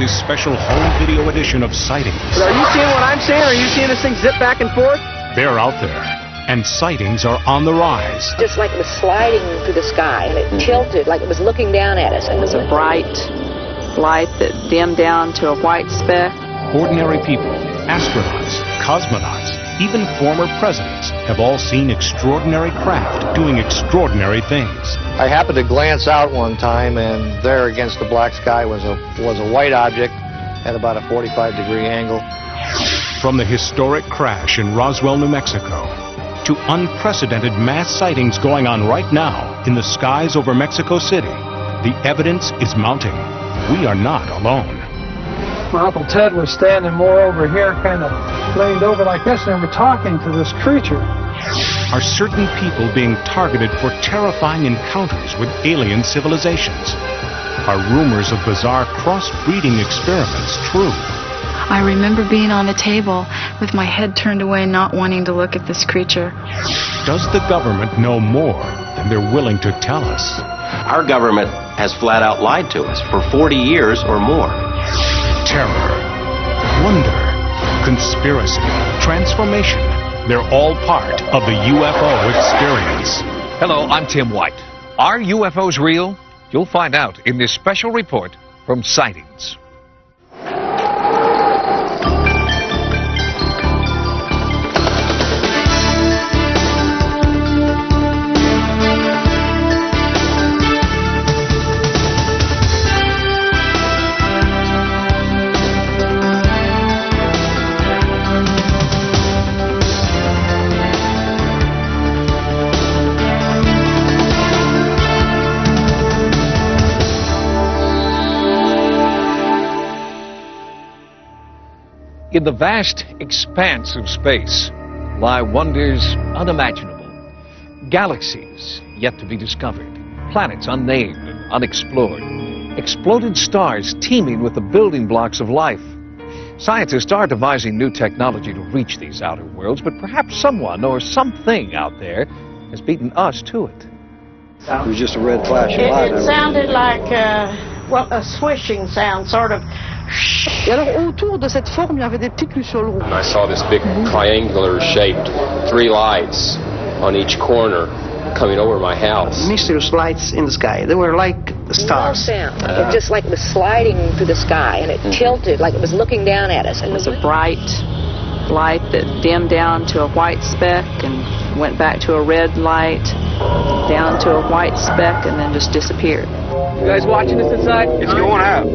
this special home video edition of Sightings. Are you seeing what I'm seeing? Are you seeing this thing zip back and forth? They're out there, and sightings are on the rise. Just like it was sliding through the sky, and it tilted like it was looking down at us. And it was a bright light that dimmed down to a white speck. Ordinary people, astronauts, cosmonauts, even former presidents have all seen extraordinary craft doing extraordinary things. I happened to glance out one time, and there against the black sky was a white object at about a 45-degree angle. From the historic crash in Roswell, New Mexico, to unprecedented mass sightings going on right now in the skies over Mexico City, the evidence is mounting. We are not alone. My Uncle Ted was standing more over here, kind of leaned over like this, and we're talking to this creature. Are certain people being targeted for terrifying encounters with alien civilizations? Are rumors of bizarre cross-breeding experiments true? I remember being on a table with my head turned away, not wanting to look at this creature. Does the government know more than they're willing to tell us? Our government has flat out lied to us for 40 years or more. Terror, wonder, conspiracy, transformation. They're all part of the UFO experience. Hello, I'm Tim White. Are UFOs real? You'll find out in this special report from Sightings. In the vast expanse of space lie wonders unimaginable, galaxies yet to be discovered, planets unnamed and unexplored, exploded stars teeming with the building blocks of life. Scientists are devising new technology to reach these outer worlds, but perhaps someone or something out there has beaten us to it. It was just a red flash of light. It sounded like a swishing sound, sort of. Et alors autour de cette forme, il y avait des petits lucioles rouges. I saw this big triangular shaped 3 lights on each corner coming over my house. Mysterious lights in the sky. They were like stars. No sound. It just like it was sliding through the sky, and it tilted like it was looking down at us. And it was a bright light that dimmed down to a white speck and went back to a red light, down to a white speck, and then just disappeared. You guys watching this inside? It's going up.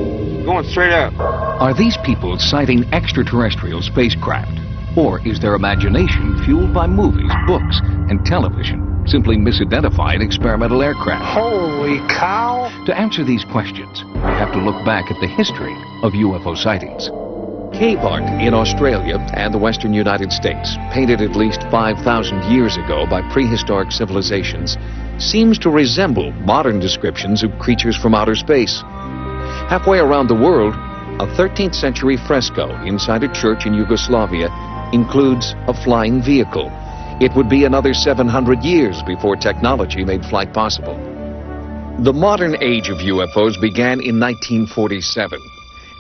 Going straight up. Are these people sighting extraterrestrial spacecraft? Or is their imagination fueled by movies, books, and television simply misidentified experimental aircraft? Holy cow! To answer these questions, we have to look back at the history of UFO sightings. Cave art in Australia and the western United States, painted at least 5,000 years ago by prehistoric civilizations, seems to resemble modern descriptions of creatures from outer space. Halfway around the world, a 13th century fresco inside a church in Yugoslavia includes a flying vehicle. It would be another 700 years before technology made flight possible. The modern age of UFOs began in 1947.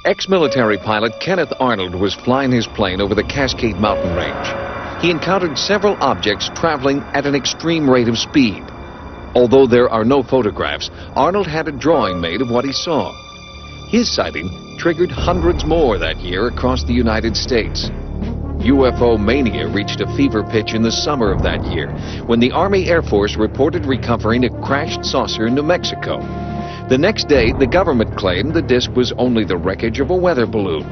Ex-military pilot Kenneth Arnold was flying his plane over the Cascade Mountain Range. He encountered several objects traveling at an extreme rate of speed. Although there are no photographs, Arnold had a drawing made of what he saw. His sighting triggered hundreds more that year across the United States. UFO mania reached a fever pitch in the summer of that year when the Army Air Force reported recovering a crashed saucer in New Mexico. The next day, the government claimed the disc was only the wreckage of a weather balloon.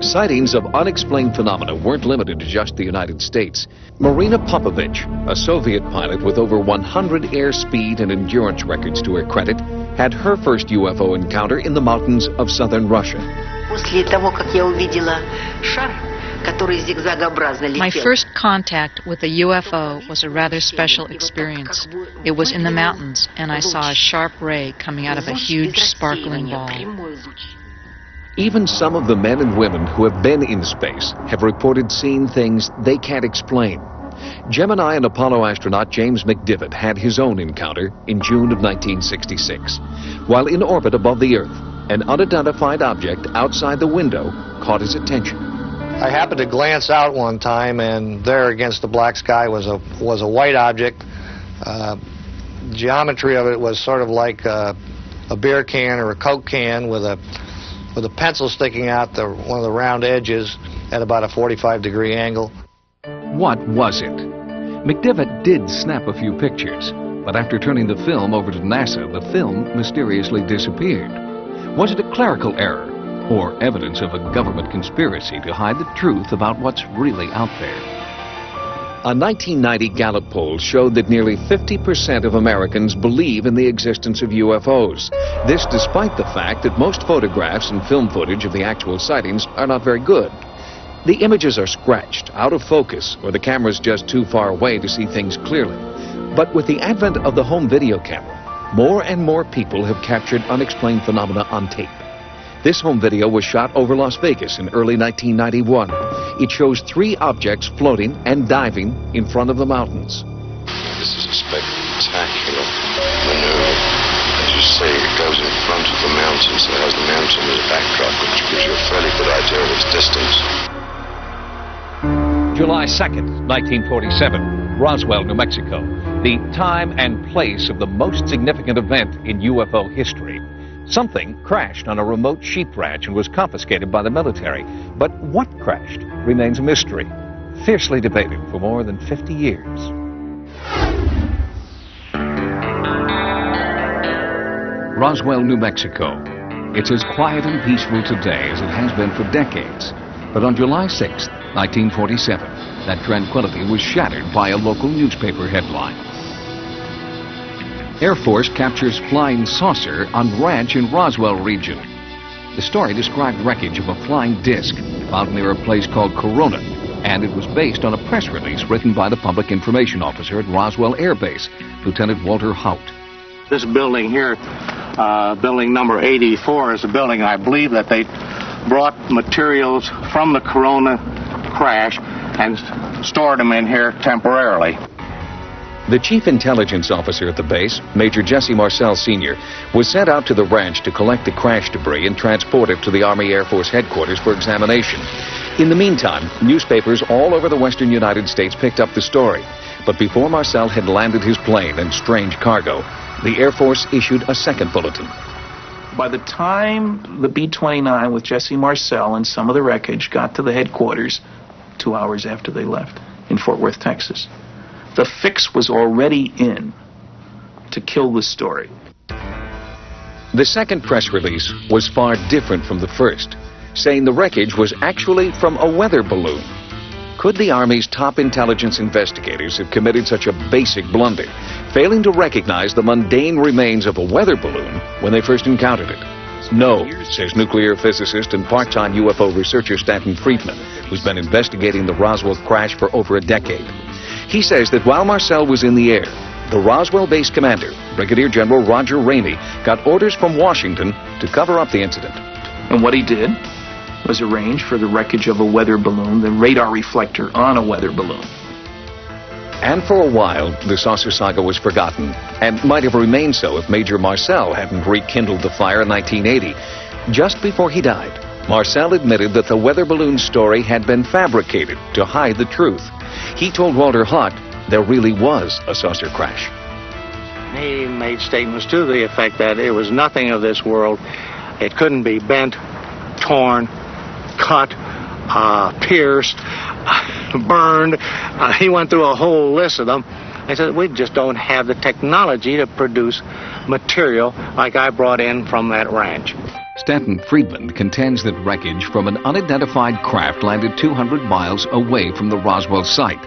Sightings of unexplained phenomena weren't limited to just the United States. Marina Popovich, a Soviet pilot with over 100 airspeed and endurance records to her credit, had her first UFO encounter in the mountains of southern Russia. My first contact with a UFO was a rather special experience. It was in the mountains, and I saw a sharp ray coming out of a huge sparkling ball. Even some of the men and women who have been in space have reported seeing things they can't explain. Gemini and Apollo astronaut James McDivitt had his own encounter in June of 1966. While in orbit above the Earth, an unidentified object outside the window caught his attention. I happened to glance out one time, and there against the black sky was a white object. Geometry of it was sort of like a beer can or a Coke can with a pencil sticking out one of the round edges at about a 45-degree angle. What was it? McDivitt did snap a few pictures, but after turning the film over to NASA, the film mysteriously disappeared. Was it a clerical error, or evidence of a government conspiracy to hide the truth about what's really out there? A 1990 Gallup poll showed that nearly 50% of Americans believe in the existence of UFOs. This despite the fact that most photographs and film footage of the actual sightings are not very good. The images are scratched, out of focus, or the camera's just too far away to see things clearly. But with the advent of the home video camera, more and more people have captured unexplained phenomena on tape. This home video was shot over Las Vegas in early 1991. It shows 3 objects floating and diving in front of the mountains. This is a spectacular maneuver. As you say, it goes in front of the mountains. It has the mountain as a backdrop, which gives you a fairly good idea of its distance. July 2nd, 1947, Roswell, New Mexico. The time and place of the most significant event in UFO history. Something crashed on a remote sheep ranch and was confiscated by the military. But what crashed remains a mystery, fiercely debated for more than 50 years. Roswell, New Mexico. It's as quiet and peaceful today as it has been for decades. But on July 6th, 1947, that tranquility was shattered by a local newspaper headline. Air Force captures flying saucer on ranch in Roswell region. The story described wreckage of a flying disc found near a place called Corona, and it was based on a press release written by the public information officer at Roswell Air Base, Lieutenant Walter Haut. This building here, building number 84, is a building I believe that they brought materials from the Corona crash and stored them in here temporarily. The chief intelligence officer at the base, Major Jesse Marcel Sr., was sent out to the ranch to collect the crash debris and transport it to the Army Air Force headquarters for examination. In the meantime, newspapers all over the western United States picked up the story. But before Marcel had landed his plane and strange cargo, the Air Force issued a second bulletin. By the time the B-29 with Jesse Marcel and some of the wreckage got to the headquarters 2 hours after they left in Fort Worth, Texas, the fix was already in to kill the story. The second press release was far different from the first, saying the wreckage was actually from a weather balloon. Could the Army's top intelligence investigators have committed such a basic blunder, failing to recognize the mundane remains of a weather balloon when they first encountered it? No, says nuclear physicist and part-time UFO researcher Stanton Friedman, who's been investigating the Roswell crash for over a decade. He says that while Marcel was in the air, the Roswell base commander, Brigadier General Roger Ramey, got orders from Washington to cover up the incident. And what he did was arrange for the wreckage of a weather balloon, the radar reflector on a weather balloon. And for a while, the saucer saga was forgotten, and might have remained so if Major Marcel hadn't rekindled the fire in 1980. Just before he died, Marcel admitted that the weather balloon story had been fabricated to hide the truth. He told Walter Haut there really was a saucer crash. He made statements to the effect that it was nothing of this world. It couldn't be bent, torn, cut, pierced, burned. He went through a whole list of them. I said, we just don't have the technology to produce material like I brought in from that ranch. Stanton Friedman contends that wreckage from an unidentified craft landed 200 miles away from the Roswell site.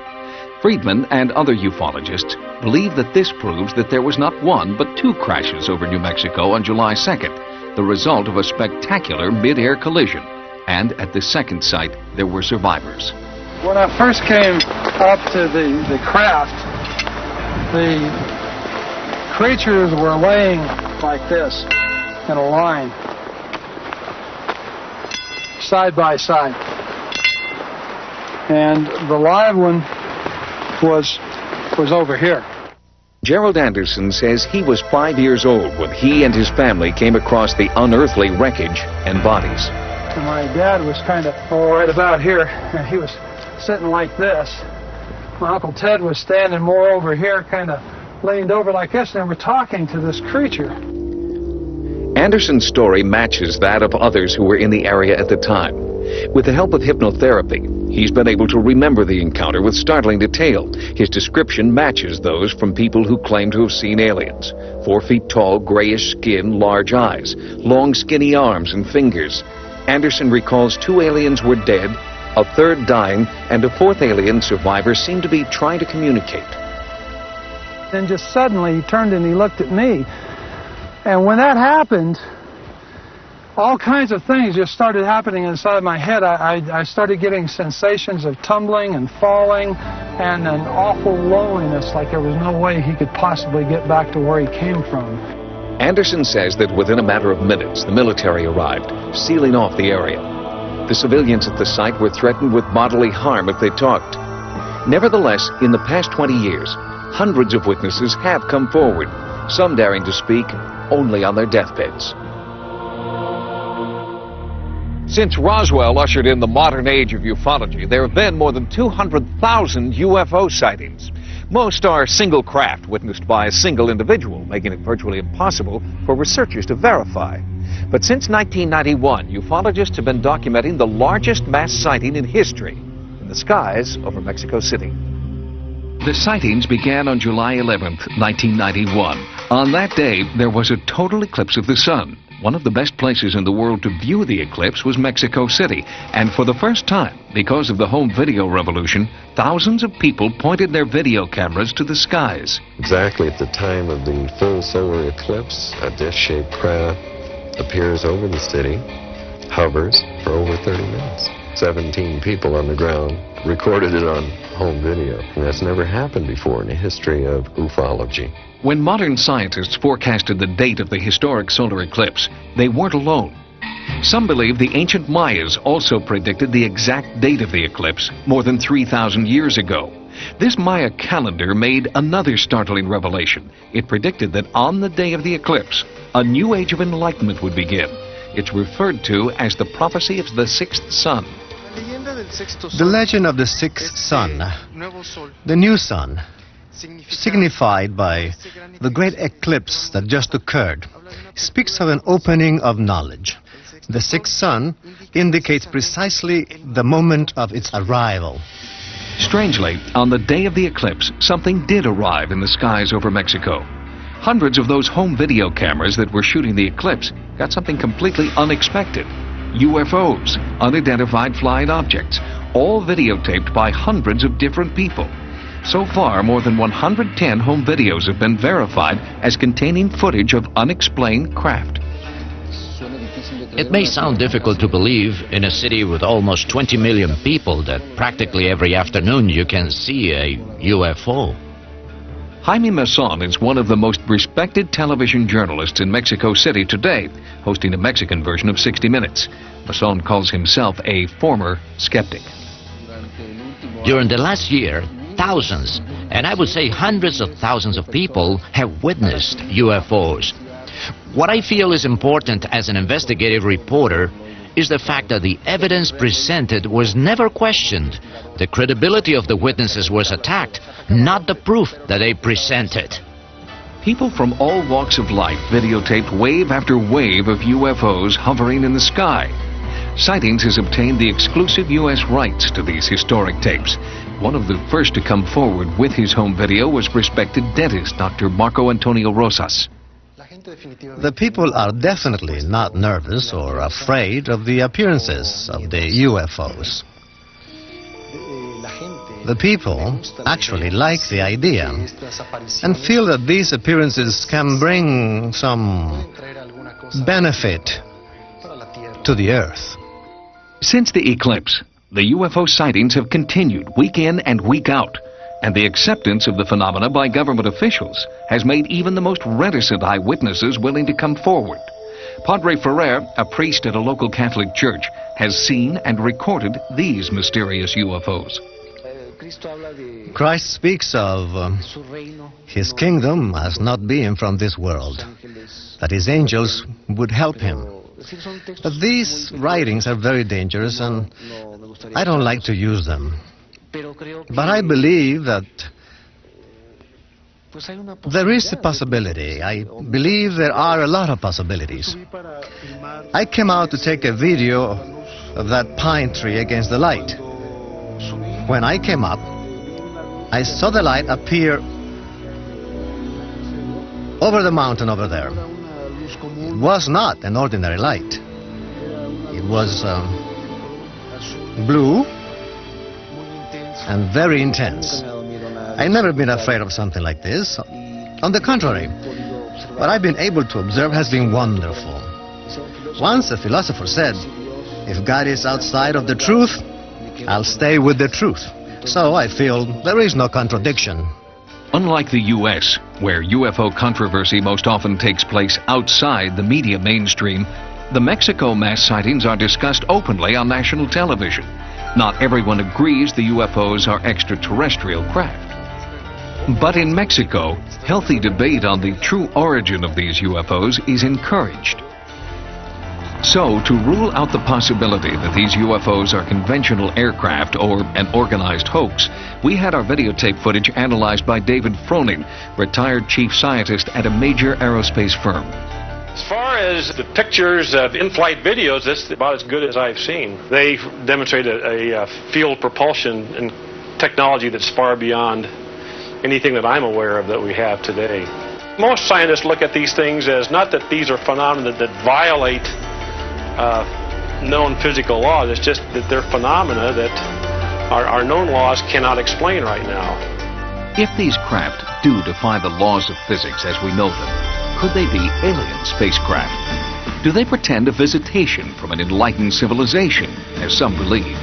Friedman and other ufologists believe that this proves that there was not one but 2 crashes over New Mexico on July 2nd, the result of a spectacular mid-air collision. And at the second site, there were survivors. When I first came up to the craft, the creatures were laying like this in a line, side by side. And the live one was over here. Gerald Anderson says he was 5 years old when he and his family came across the unearthly wreckage and bodies. And my dad was kind of right about here, and he was sitting like this. My Uncle Ted was standing more over here, kind of leaned over like this, and we're talking to this creature. Anderson's story matches that of others who were in the area at the time. With the help of hypnotherapy, he's been able to remember the encounter with startling detail. His description matches those from people who claim to have seen aliens. 4 feet tall, grayish skin, large eyes, long skinny arms and fingers. Anderson recalls 2 aliens were dead, a third dying, and a 4th alien survivor seemed to be trying to communicate. Then just suddenly he turned and he looked at me. And when that happened, all kinds of things just started happening inside my head. I started getting sensations of tumbling and falling and an awful loneliness, like there was no way he could possibly get back to where he came from. Anderson says that within a matter of minutes, the military arrived, sealing off the area. The civilians at the site were threatened with bodily harm if they talked. Nevertheless, in the past 20 years, hundreds of witnesses have come forward, some daring to speak only on their deathbeds. Since Roswell ushered in the modern age of ufology, there have been more than 200,000 UFO sightings. Most are single craft witnessed by a single individual, making it virtually impossible for researchers to verify. But since 1991, ufologists have been documenting the largest mass sighting in history in the skies over Mexico City. The sightings began on July 11th, 1991. On that day, there was a total eclipse of the sun. One of the best places in the world to view the eclipse was Mexico City. And for the first time, because of the home video revolution, thousands of people pointed their video cameras to the skies. Exactly at the time of the full solar eclipse, a disc-shaped craft appears over the city, hovers for over 30 minutes. 17 people on the ground recorded it on home video. And that's never happened before in the history of ufology. When modern scientists forecasted the date of the historic solar eclipse, they weren't alone. Some believe the ancient Mayas also predicted the exact date of the eclipse more than 3,000 years ago. This Maya calendar made another startling revelation. It predicted that on the day of the eclipse, a new age of enlightenment would begin. It's referred to as the prophecy of the sixth sun. The legend of the sixth sun, the new sun, signified by the great eclipse that just occurred, speaks of an opening of knowledge. The sixth sun indicates precisely the moment of its arrival. Strangely, on the day of the eclipse, something did arrive in the skies over Mexico. Hundreds of those home video cameras that were shooting the eclipse got something completely unexpected. UFOs, unidentified flying objects, all videotaped by hundreds of different people. So far, more than 110 home videos have been verified as containing footage of unexplained craft. It may sound difficult to believe in a city with almost 20 million people that practically every afternoon you can see a UFO. Jaime Mason is one of the most respected television journalists in Mexico City today, hosting a Mexican version of 60 Minutes. Mason calls himself a former skeptic. During the last year, thousands, and I would say hundreds of thousands of people have witnessed UFOs. What I feel is important as an investigative reporter is the fact that the evidence presented was never questioned. The credibility of the witnesses was attacked, not the proof that they presented. People from all walks of life videotaped wave after wave of UFOs hovering in the sky. Sightings has obtained the exclusive U.S. rights to these historic tapes. One of the first to come forward with his home video was respected dentist Dr. Marco Antonio Rosas. The people are definitely not nervous or afraid of the appearances of the UFOs. The people actually like the idea and feel that these appearances can bring some benefit to the Earth. Since the eclipse, the UFO sightings have continued week in and week out, and the acceptance of the phenomena by government officials has made even the most reticent eyewitnesses willing to come forward. Padre Ferrer, a priest at a local Catholic church, has seen and recorded these mysterious UFOs. Christ speaks of his kingdom as not being from this world, that his angels would help him. But these writings are very dangerous, and I don't like to use them. But I believe that there is a possibility. I believe there are a lot of possibilities. I came out to take a video of that pine tree against the light. When I came up, I saw the light appear over the mountain over there. It was not an ordinary light. It was blue and very intense. I've never been afraid of something like this. On the contrary, what I've been able to observe has been wonderful. Once a philosopher said, if God is outside of the truth, I'll stay with the truth. So I feel there is no contradiction. Unlike the U.S., where UFO controversy most often takes place outside the media mainstream, the Mexico mass sightings are discussed openly on national television. Not everyone agrees the UFOs are extraterrestrial craft. But in Mexico, healthy debate on the true origin of these UFOs is encouraged. So, to rule out the possibility that these UFOs are conventional aircraft or an organized hoax, we had our videotape footage analyzed by David Froning, retired chief scientist at a major aerospace firm. As far as the pictures of in-flight videos, that's about as good as I've seen. They demonstrate a field propulsion and technology that's far beyond anything that I'm aware of that we have today. Most scientists look at these things as not that these are phenomena that violate known physical laws. It's just that they're phenomena that our known laws cannot explain right now. If these craft do defy the laws of physics as we know them, could they be alien spacecraft? Do they pretend a visitation from an enlightened civilization, as some believe?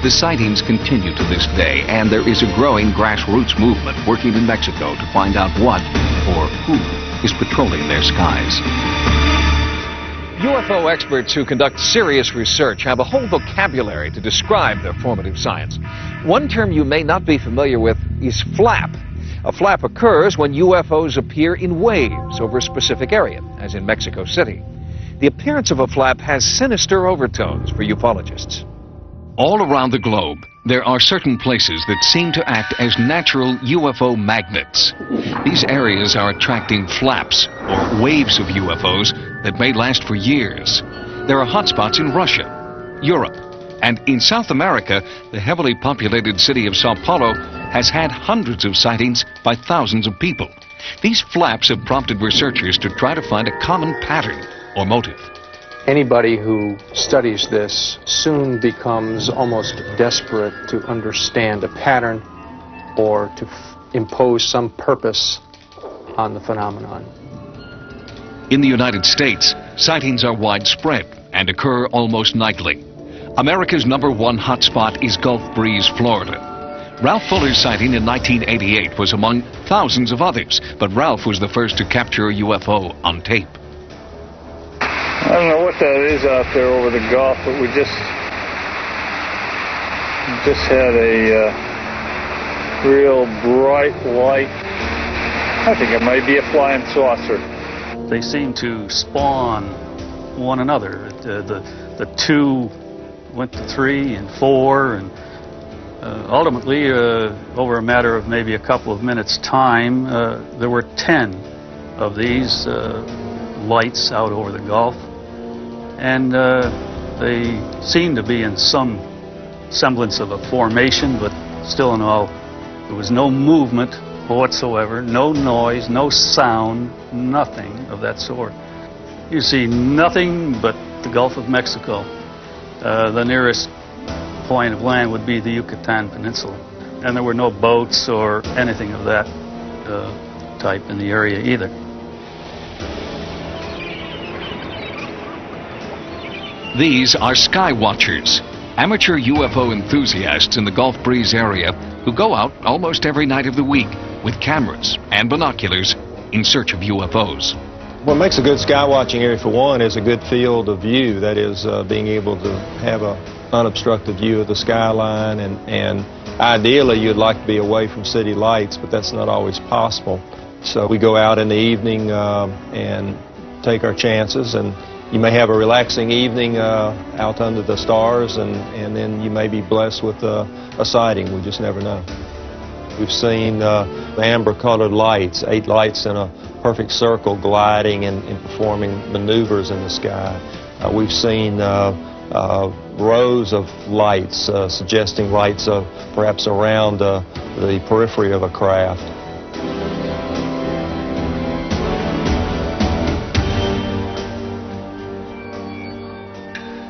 The sightings continue to this day, and there is a growing grassroots movement working in Mexico to find out what or who is patrolling their skies. UFO experts who conduct serious research have a whole vocabulary to describe their formative science. One term you may not be familiar with is flap. A flap occurs when UFOs appear in waves over a specific area, as in Mexico City. The appearance of a flap has sinister overtones for ufologists. All around the globe, there are certain places that seem to act as natural UFO magnets. These areas are attracting flaps, or waves of UFOs, that may last for years. There are hotspots in Russia, Europe, and in South America, the heavily populated city of Sao Paulo has had hundreds of sightings by thousands of people. These flaps have prompted researchers to try to find a common pattern or motive. Anybody who studies this soon becomes almost desperate to understand a pattern or to impose some purpose on the phenomenon. In the United States, sightings are widespread and occur almost nightly. America's #1 hotspot is Gulf Breeze, Florida. Ralph Fuller's sighting in 1988 was among thousands of others, but Ralph was the first to capture a UFO on tape. I don't know what that is out there over the Gulf, but we just had a real bright light. I think it might be a flying saucer. They seem to spawn one another. The 2 went to 3 and 4, and ultimately, over a matter of maybe a couple of minutes' time, there were 10 of these lights out over the Gulf. And they seemed to be in some semblance of a formation, but still in all, there was no movement whatsoever, no noise, no sound, nothing of that sort. You see nothing but the Gulf of Mexico. The nearest point of land would be the Yucatan Peninsula. And there were no boats or anything of that type in the area either. These are sky watchers, amateur UFO enthusiasts in the Gulf Breeze area who go out almost every night of the week with cameras and binoculars in search of UFOs. What makes a good sky watching area, for one, is a good field of view. That is, being able to have an unobstructed view of the skyline, and ideally you'd like to be away from city lights, but that's not always possible. So we go out in the evening and take our chances, and you may have a relaxing evening out under the stars, and then you may be blessed with a sighting. We just never know. We've seen amber-colored lights, 8 lights in a perfect circle gliding and performing maneuvers in the sky. We've seen rows of lights suggesting lights perhaps around the periphery of a craft.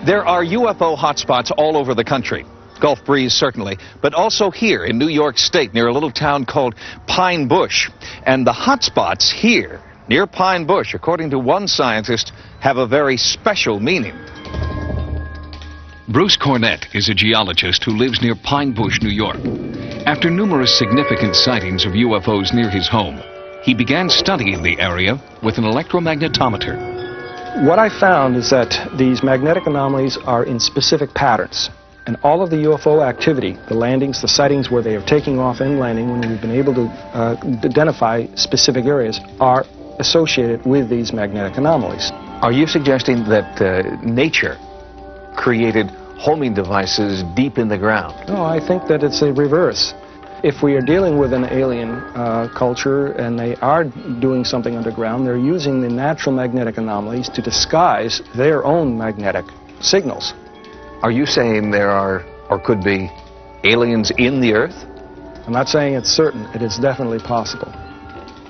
There are UFO hotspots all over the country. Gulf Breeze, certainly, but also here in New York State near a little town called Pine Bush. And the hotspots here near Pine Bush, according to one scientist, have a very special meaning. Bruce Cornett is a geologist who lives near Pine Bush, New York. After numerous significant sightings of UFOs near his home, he began studying the area with an electromagnetometer. What I found is that these magnetic anomalies are in specific patterns. And all of the UFO activity, the landings, the sightings where they are taking off and landing, when we've been able to identify specific areas, are associated with these magnetic anomalies. Are you suggesting that nature created homing devices deep in the ground? No, I think that it's a reverse. If we are dealing with an alien culture and they are doing something underground, they're using the natural magnetic anomalies to disguise their own magnetic signals. Are you saying there are, or could be, aliens in the Earth? I'm not saying it's certain. It is definitely possible,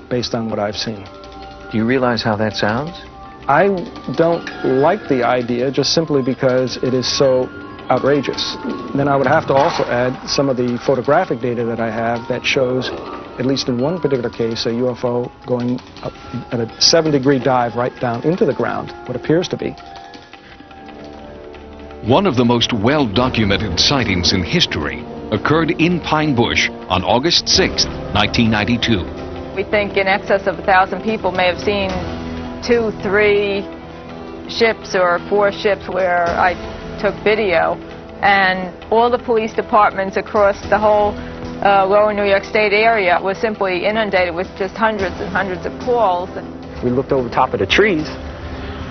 based on what I've seen. Do you realize how that sounds? I don't like the idea just simply because it is so outrageous. Then I would have to also add some of the photographic data that I have that shows, at least in one particular case, a UFO going up at a 7-degree dive right down into the ground, what appears to be. One of the most well-documented sightings in history occurred in Pine Bush on August 6, 1992. We think in excess of 1,000 people may have seen 2, 3 ships or 4 ships where I took video, and all the police departments across the whole lower New York State area was simply inundated with just hundreds and hundreds of calls. We looked over top of the trees,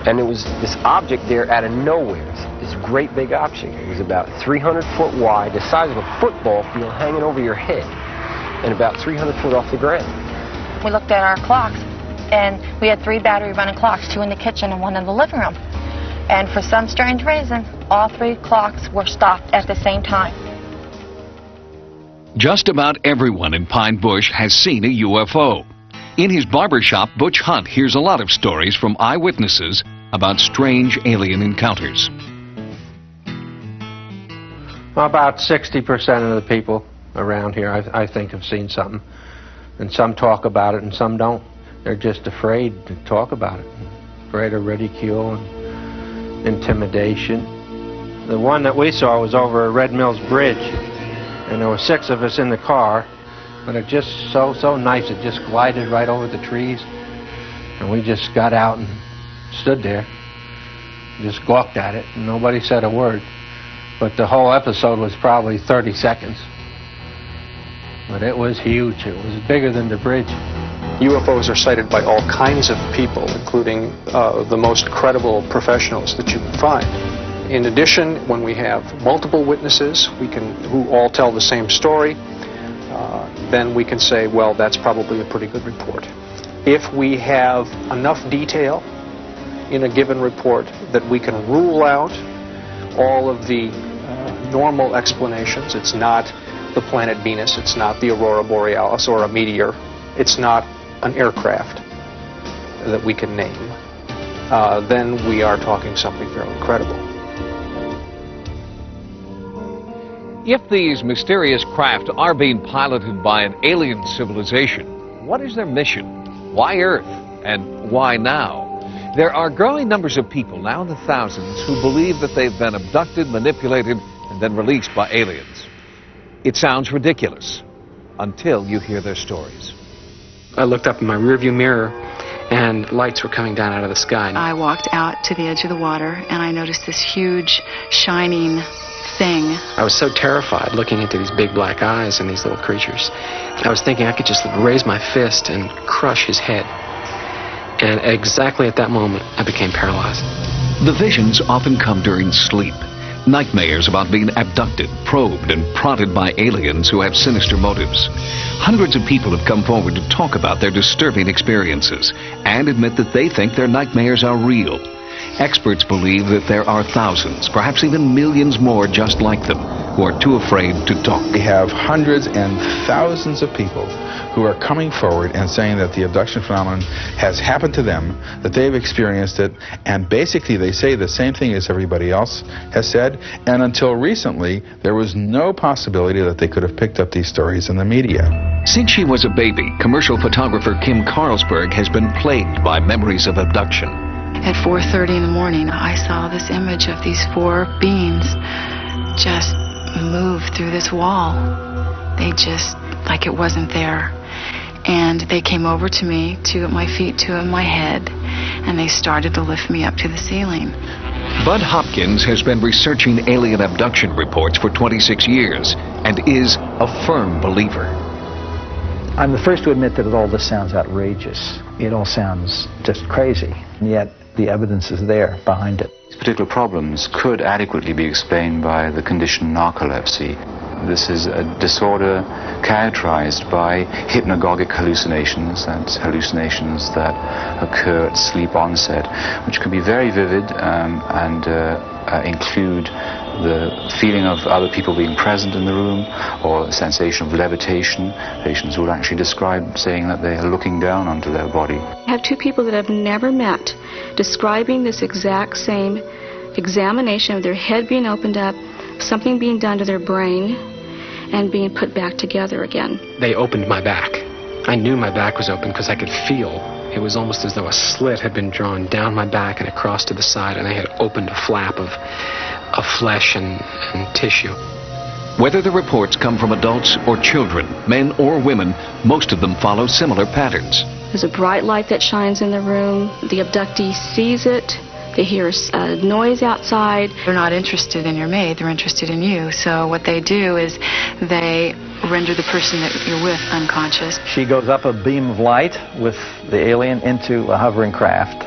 and there was this object there out of nowhere. This great big object. It was about 300 foot wide, the size of a football field hanging over your head, and about 300 foot off the ground. We looked at our clocks, and we had 3 battery running clocks, 2 in the kitchen and 1 in the living room. And for some strange reason, all 3 clocks were stopped at the same time. Just about everyone in Pine Bush has seen a UFO. In his barbershop, Butch Hunt hears a lot of stories from eyewitnesses about strange alien encounters. About 60% of the people around here, I think, have seen something. And some talk about it and some don't. They're just afraid to talk about it. Afraid of ridicule and intimidation. The one that we saw was over at Red Mills Bridge. And there were 6 of us in the car. But it just so nice. It just glided right over the trees. And we just got out and stood there. Just gawked at it. And nobody said a word. But the whole episode was probably 30 seconds. But it was huge. It was bigger than the bridge. UFOs are cited by all kinds of people, including the most credible professionals that you can find. In addition, when we have multiple witnesses who all tell the same story, then we can say, well, that's probably a pretty good report. If we have enough detail in a given report that we can rule out all of the normal explanations, it's not the planet Venus, it's not the aurora borealis or a meteor, it's not an aircraft that we can name, then we are talking something fairly credible. If these mysterious craft are being piloted by an alien civilization, what is their mission? Why Earth? And why now? There are growing numbers of people, now in the thousands, who believe that they've been abducted, manipulated, and then released by aliens. It sounds ridiculous until you hear their stories. I looked up in my rearview mirror and lights were coming down out of the sky. I walked out to the edge of the water, and I noticed this huge, shining thing. I was so terrified looking into these big black eyes and these little creatures. I was thinking I could just raise my fist and crush his head. And exactly at that moment, I became paralyzed. The visions often come during sleep. Nightmares about being abducted, probed, and prodded by aliens who have sinister motives. Hundreds of people have come forward to talk about their disturbing experiences and admit that they think their nightmares are real. Experts believe that there are thousands, perhaps even millions more just like them, who are too afraid to talk. We have hundreds and thousands of people who are coming forward and saying that the abduction phenomenon has happened to them, that they've experienced it, and basically they say the same thing as everybody else has said, and until recently, there was no possibility that they could have picked up these stories in the media. Since she was a baby, commercial photographer Kim Carlsberg has been plagued by memories of abduction. At 4:30 in the morning, I saw this image of these 4 beings just move through this wall. They just, like it wasn't there. And they came over to me, 2 at my feet, 2 at my head, and they started to lift me up to the ceiling. Bud Hopkins has been researching alien abduction reports for 26 years and is a firm believer. I'm the first to admit that all this sounds outrageous. It all sounds just crazy, and yet the evidence is there behind it. These particular problems could adequately be explained by the condition narcolepsy. This is a disorder characterized by hypnagogic hallucinations, that's hallucinations that occur at sleep onset, which can be very vivid and include the feeling of other people being present in the room, or a sensation of levitation. Patients will actually describe saying that they are looking down onto their body. I have 2 people that I've never met describing this exact same examination of their head being opened up, something being done to their brain, and being put back together again. They opened my back. I knew my back was open because I could feel. It was almost as though a slit had been drawn down my back and across to the side, and they had opened a flap of flesh and tissue. Whether the reports come from adults or children, men or women, most of them follow similar patterns. There's a bright light that shines in the room. The abductee sees it. They hear a noise outside. They're not interested in your mate, they're interested in you. So what they do is they render the person that you're with unconscious. She goes up a beam of light with the alien into a hovering craft.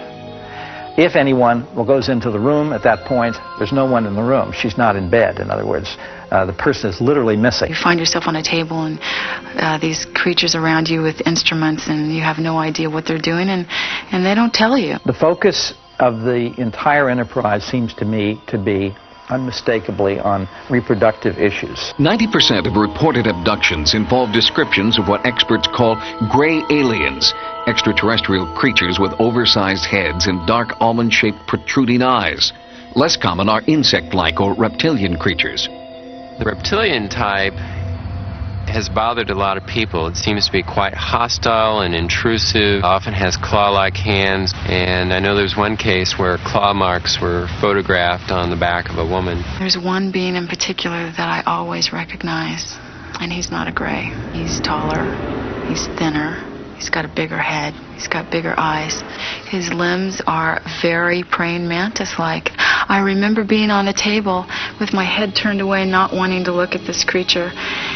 If anyone goes into the room at that point, there's no one in the room. She's not in bed, in other words. The person is literally missing. You find yourself on a table and these creatures around you with instruments, and you have no idea what they're doing, and they don't tell you. The focus of the entire enterprise seems to me to be unmistakably on reproductive issues. 90% of reported abductions involve descriptions of what experts call gray aliens, extraterrestrial creatures with oversized heads and dark almond-shaped protruding eyes. Less common are insect-like or reptilian creatures. The reptilian type has bothered a lot of people. It seems to be quite hostile and intrusive, often has claw-like hands, and I know there's one case where claw marks were photographed on the back of a woman. There's one being in particular that I always recognize, and he's not a gray. He's taller, he's thinner, he's got a bigger head, he's got bigger eyes. His limbs are very praying mantis-like. I remember being on the table with my head turned away, not wanting to look at this creature.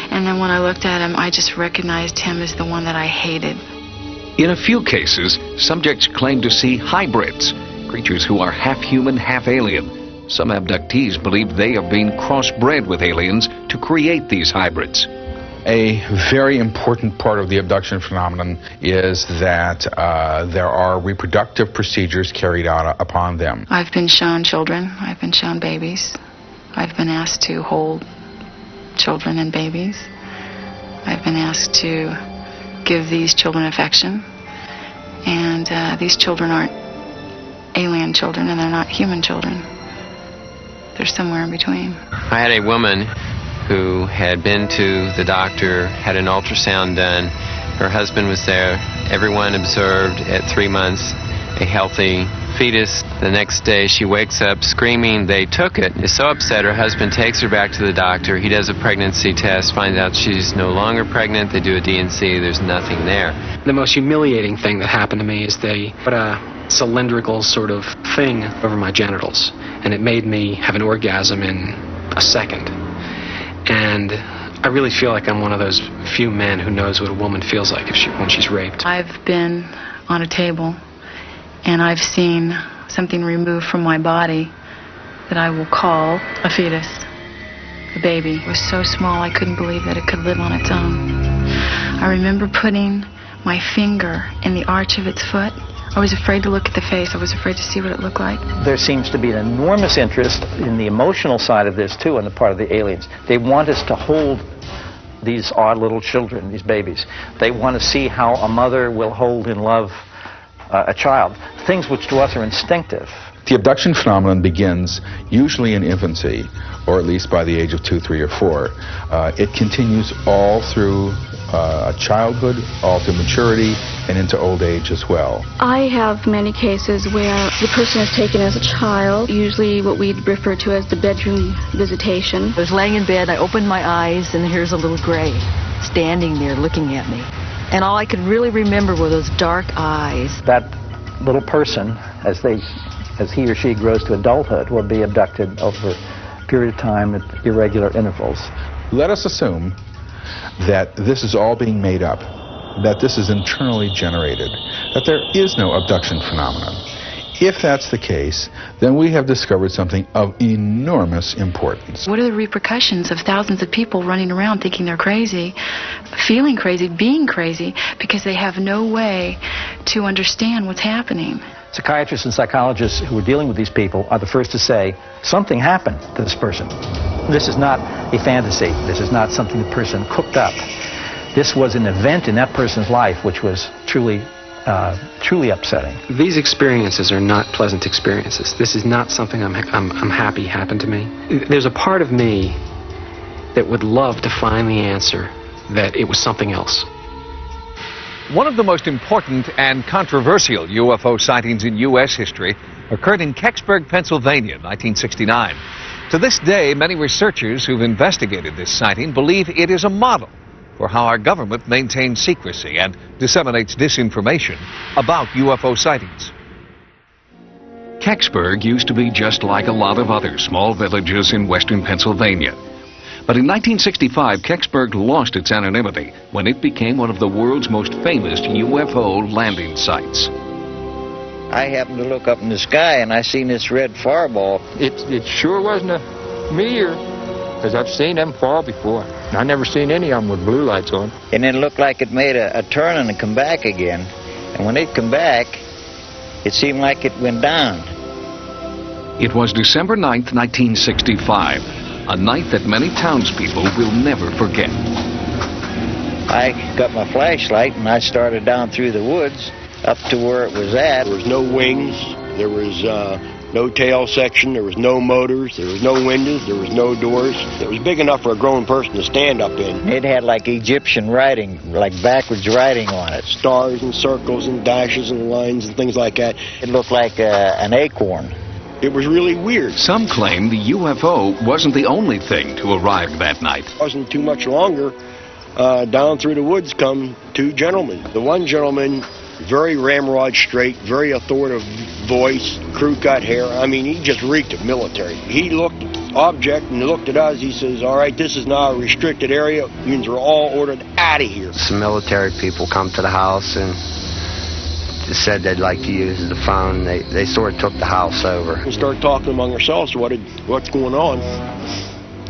And then when I looked at him, I just recognized him as the one that I hated. In a few cases, subjects claim to see hybrids, creatures who are half human, half alien. Some abductees believe they are being crossbred with aliens to create these hybrids. A very important part of the abduction phenomenon is that there are reproductive procedures carried out upon them. I've been shown children. I've been shown babies. I've been asked to hold children and babies. I've been asked to give these children affection. And these children aren't alien children, and they're not human children. They're somewhere in between. I had a woman who had been to the doctor, had an ultrasound done. Her husband was there. Everyone observed at 3 months a healthy fetus. The next day she wakes up screaming they took it. Is so upset her husband takes her back to the doctor. He does a pregnancy test, finds out she's no longer pregnant. They do a D&C, there's nothing there. The most humiliating thing that happened to me is they put a cylindrical sort of thing over my genitals, and it made me have an orgasm in a second. And I really feel like I'm one of those few men who knows what a woman feels like when she's raped. I've been on a table and I've seen something removed from my body that I will call a fetus, a baby. It was so small I couldn't believe that it could live on its own. I remember putting my finger in the arch of its foot. I was afraid to look at the face. I was afraid to see what it looked like. There seems to be an enormous interest in the emotional side of this, too, on the part of the aliens. They want us to hold these odd little children, these babies. They want to see how a mother will hold in love a child, things which to us are instinctive. The abduction phenomenon begins usually in infancy, or at least by the age of 2, 3, or 4. It continues all through childhood, all through maturity, and into old age as well. I have many cases where the person is taken as a child, usually what we refer to as the bedroom visitation. I was laying in bed, I opened my eyes, and here's a little gray standing there looking at me. And all I could really remember were those dark eyes. That little person, as he or she grows to adulthood, will be abducted over a period of time at irregular intervals. Let us assume that this is all being made up, that this is internally generated, that there is no abduction phenomenon. If that's the case, then we have discovered something of enormous importance. What are the repercussions of thousands of people running around thinking they're crazy, feeling crazy, being crazy, because they have no way to understand what's happening? Psychiatrists and psychologists who are dealing with these people are the first to say, something happened to this person. This is not a fantasy. This is not something the person cooked up. This was an event in that person's life which was truly upsetting. These experiences are not pleasant experiences. This is not something I'm happy happened to me. There's a part of me that would love to find the answer that it was something else. One of the most important and controversial UFO sightings in U.S. history occurred in Kecksburg, Pennsylvania, 1969. To this day, many researchers who've investigated this sighting believe it is a model for how our government maintains secrecy and disseminates disinformation about UFO sightings. Kecksburg used to be just like a lot of other small villages in western Pennsylvania. But in 1965, Kecksburg lost its anonymity when it became one of the world's most famous UFO landing sites. I happened to look up in the sky and I seen this red fireball. It sure wasn't a meteor, because I've seen them fall before. I never seen any of them with blue lights on. And it looked like it made a turn and come back again. And when it come back, it seemed like it went down. It was December 9th, 1965, a night that many townspeople will never forget. I got my flashlight and I started down through the woods up to where it was at. There was no wings, there was no tail section, there was no motors, there was no windows, there was no doors. It was big enough for a grown person to stand up in. It had like Egyptian writing, like backwards writing on it. Stars and circles and dashes and lines and things like that. It looked like an acorn. It was really weird. Some claim the UFO wasn't the only thing to arrive that night. It wasn't too much longer. Down through the woods come two gentlemen. The one gentleman, very ramrod straight, very authoritative voice, crew-cut hair. I mean, he just reeked of military. He looked at the object and looked at us. He says, all right, this is now a restricted area. Means we're all ordered out of here. Some military people come to the house and said they'd like to use the phone. They sort of took the house over. We started talking among ourselves, what's going on.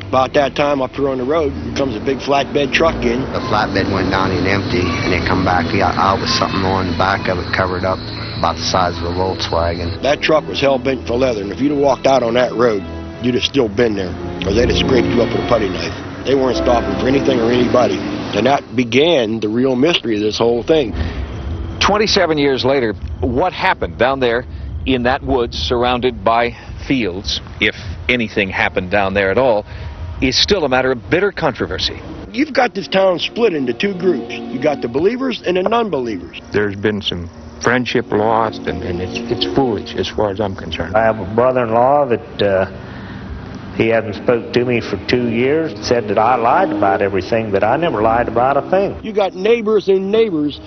About that time, up here on the road, comes a big flatbed truck in. The flatbed went down and empty, and it come back out with something on the back of it, covered up about the size of a Volkswagen. That truck was hell-bent for leather, and if you'd have walked out on that road, you'd have still been there, because they'd have scraped you up with a putty knife. They weren't stopping for anything or anybody. And that began the real mystery of this whole thing. 27 years later, what happened down there in that woods surrounded by fields, if anything happened down there at all, is still a matter of bitter controversy. You've got this town split into two groups. You got the believers and the non-believers. There's been some friendship lost, and it's foolish as far as I'm concerned. I have a brother-in-law that he hasn't spoke to me for 2 years, said that I lied about everything, but I never lied about a thing. You got neighbors and neighbors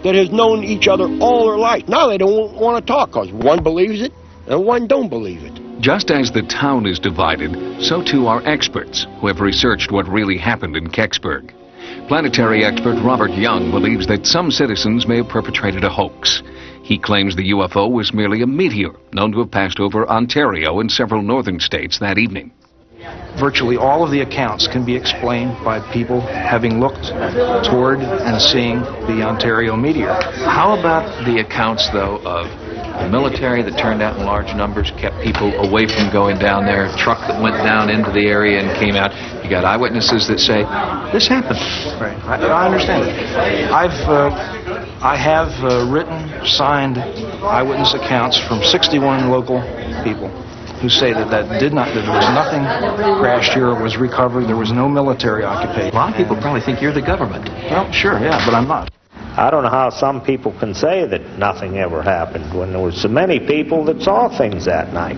that has known each other all their life. Now they don't want to talk because one believes it and one don't believe it. Just as the town is divided, so too are experts who have researched what really happened in Kecksburg. Planetary expert Robert Young believes that some citizens may have perpetrated a hoax. He claims the UFO was merely a meteor known to have passed over Ontario and several northern states that evening. Virtually all of the accounts can be explained by people having looked toward and seeing the Ontario meteor. How about the accounts, though, of the military that turned out in large numbers, kept people away from going down there, a truck that went down into the area and came out? You got eyewitnesses that say, this happened. Right. I understand it. I have written, signed eyewitness accounts from 61 local people who say that there was nothing crashed here or was recovered. There was no military occupation. A lot of people probably think you're the government. Well, sure, yeah, but I'm not. I don't know how some people can say that nothing ever happened when there were so many people that saw things that night.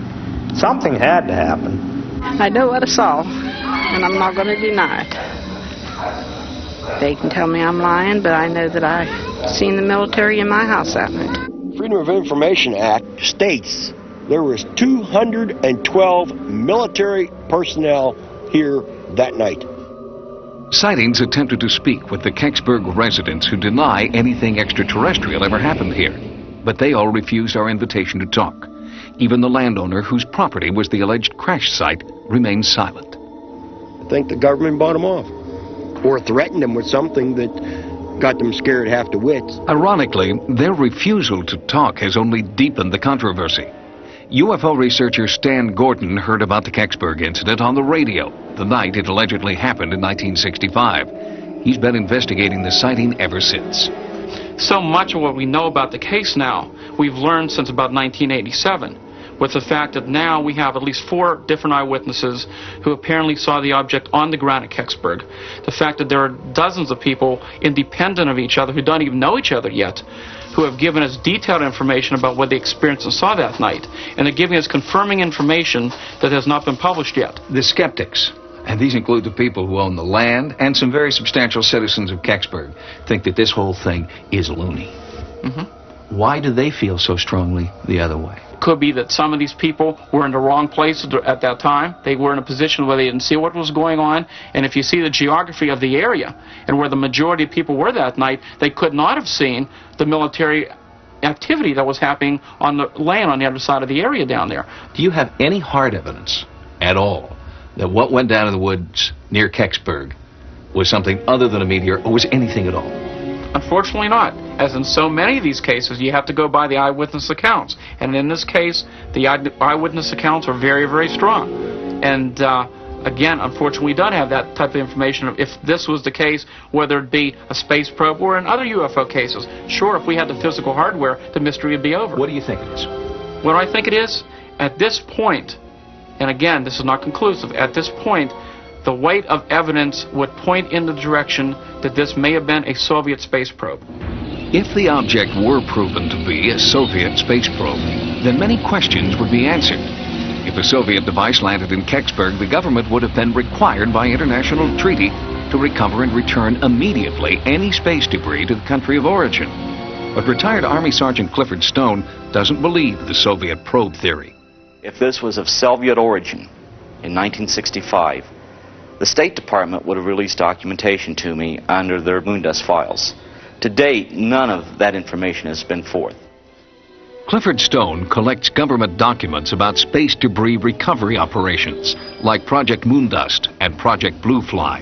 Something had to happen. I know what I saw, and I'm not going to deny it. They can tell me I'm lying, but I know that I seen the military in my house that night. Freedom of Information Act states there was 212 military personnel here that night. Sightings attempted to speak with the Kecksburg residents who deny anything extraterrestrial ever happened here, but they all refused our invitation to talk. Even the landowner whose property was the alleged crash site remained silent. I think the government bought them off, or threatened them with something that got them scared half to wits. Ironically, their refusal to talk has only deepened the controversy. UFO researcher Stan Gordon heard about the Kecksburg incident on the radio the night it allegedly happened in 1965. He's been investigating the sighting ever since. So much of what we know about the case now, we've learned since about 1987, with the fact that now we have at least 4 different eyewitnesses who apparently saw the object on the ground at Kecksburg. The fact that there are dozens of people independent of each other who don't even know each other yet, who have given us detailed information about what they experienced and saw that night. And they're giving us confirming information that has not been published yet. The skeptics, and these include the people who own the land and some very substantial citizens of Kecksburg, think that this whole thing is loony. Why do they feel so strongly the other way? Could be that some of these people were in the wrong place at that time. They were in a position where they didn't see what was going on. And if you see the geography of the area and where the majority of people were that night, they could not have seen the military activity that was happening on the land on the other side of the area down there. Do you have any hard evidence at all that what went down in the woods near Kecksburg was something other than a meteor, or was anything at all? Unfortunately not. As in so many of these cases, you have to go by the eyewitness accounts. And in this case, the eyewitness accounts are very, very strong. And again, unfortunately, we don't have that type of information. If this was the case, whether it be a space probe or in other UFO cases. Sure, if we had the physical hardware, the mystery would be over. What do you think it is? What do I think it is? At this point, and again, this is not conclusive, at this point, the weight of evidence would point in the direction that this may have been a Soviet space probe. If the object were proven to be a Soviet space probe, then many questions would be answered. If a Soviet device landed in Kecksburg, the government would have been required by international treaty to recover and return immediately any space debris to the country of origin. But retired Army Sergeant Clifford Stone doesn't believe the Soviet probe theory. If this was of Soviet origin in 1965, the State Department would have released documentation to me under their Moondust files. To date, none of that information has been forth. Clifford Stone collects government documents about space debris recovery operations, like Project Moondust and Project Blue Fly.